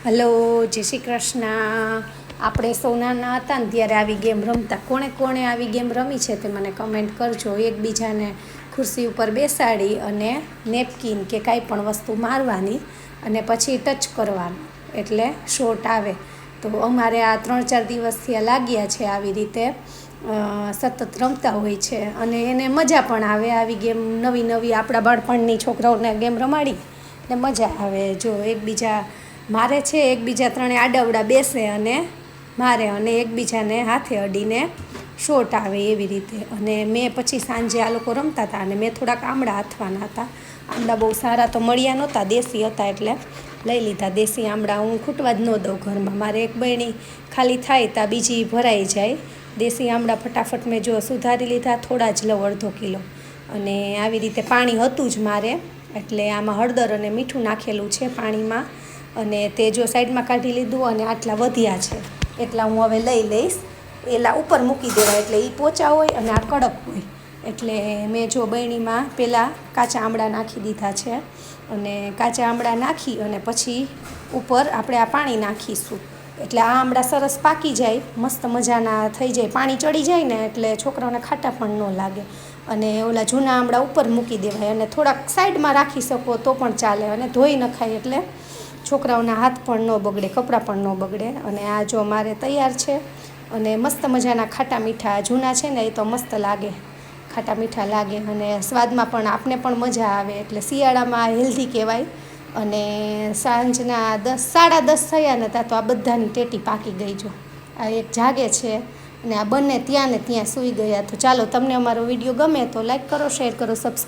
Hello, જય શ્રી કૃષ્ણ. આપણે સૌ નાના હતા ને ત્યારે આવી ગેમ રમતા. કોણે કોણે આવી ગેમ રમી છે તે મને કમેન્ટ કરજો. એકબીજાને ખુરશી ઉપર બેસાડી અને નેપકિન કે કાંઈ પણ વસ્તુ મારવાની અને પછી ટચ કરવાનું એટલે શોટ આવે. તો અમારે આ 3-4 દિવસથી લાગ્યા છે આવી રીતે સતત રમતા હોય છે અને એને મજા પણ આવે. આવી ગેમ નવી નવી આપણા બાળપણની છોકરાઓને ગેમ રમાડી એટલે મજા આવે. જો એકબીજા મારે છે, એકબીજા ત્રણે આડાવડા બેસે અને મારે અને એકબીજાને હાથે અડીને શોટ આવે એવી રીતે. અને મેં પછી સાંજે આ લોકો રમતા હતા અને મેં થોડાક આમળા હાથવાના હતા. આમળા બહુ સારા તો મળ્યા નહોતા, દેશી હતા એટલે લઈ લીધા. દેશી આમળા હું ખૂટવા જ ન દઉં ઘરમાં. મારે એક બહેણી ખાલી થાય ત્યાં બીજી ભરાઈ જાય. દેશી આમળા ફટાફટ મેં જો સુધારી લીધા, થોડા જ લઉં, અડધો કિલો. અને આવી રીતે પાણી હતું જ મારે, એટલે આમાં હળદર અને મીઠું નાખેલું છે પાણીમાં. અને તે જો સાઈડમાં કાઢી લીધું અને આટલા વધ્યા છે એટલા હું હવે લઈ લઈશ. એલા ઉપર મૂકી દેવાય એટલે એ પોચા હોય અને આ કડક હોય. એટલે મેં જો બરણીમાં પહેલાં કાચા આમળા નાખી દીધા છે અને કાચા આમળા નાખી અને પછી ઉપર આપણે આ પાણી નાખીશું. એટલે આ આમળા સરસ પાકી જાય, મસ્ત મજાના થઈ જાય. પાણી ચડી જાય ને એટલે છોકરાઓને ખાટા પણ ન લાગે. અને ઓલા જૂના આમળા ઉપર મૂકી દેવાય અને થોડાક સાઈડમાં રાખી શકો તો પણ ચાલે. અને ધોઈ નખાય એટલે છોકરાઓના હાથ પણ ન બગડે, કપડાં પણ ન બગડે. અને આ જો મારે તૈયાર છે અને મસ્ત મજાના ખાટા મીઠા. જૂના છે ને એ તો મસ્ત લાગે, ખાટા મીઠા લાગે અને સ્વાદમાં પણ આપને પણ મજા આવે. એટલે શિયાળામાં હેલ્ધી કહેવાય. અને સાંજના 10, 10:30 થયા ને ત્યાં તો આ બધાની ટેટી પાકી ગઈ. જો આ એક જાગે છે અને આ બંને ત્યાં ને ત્યાં સૂઈ ગયા. તો ચાલો, તમને અમારો વિડીયો ગમે તો લાઈક કરો, શેર કરો, સબસ્ક્રાઈબ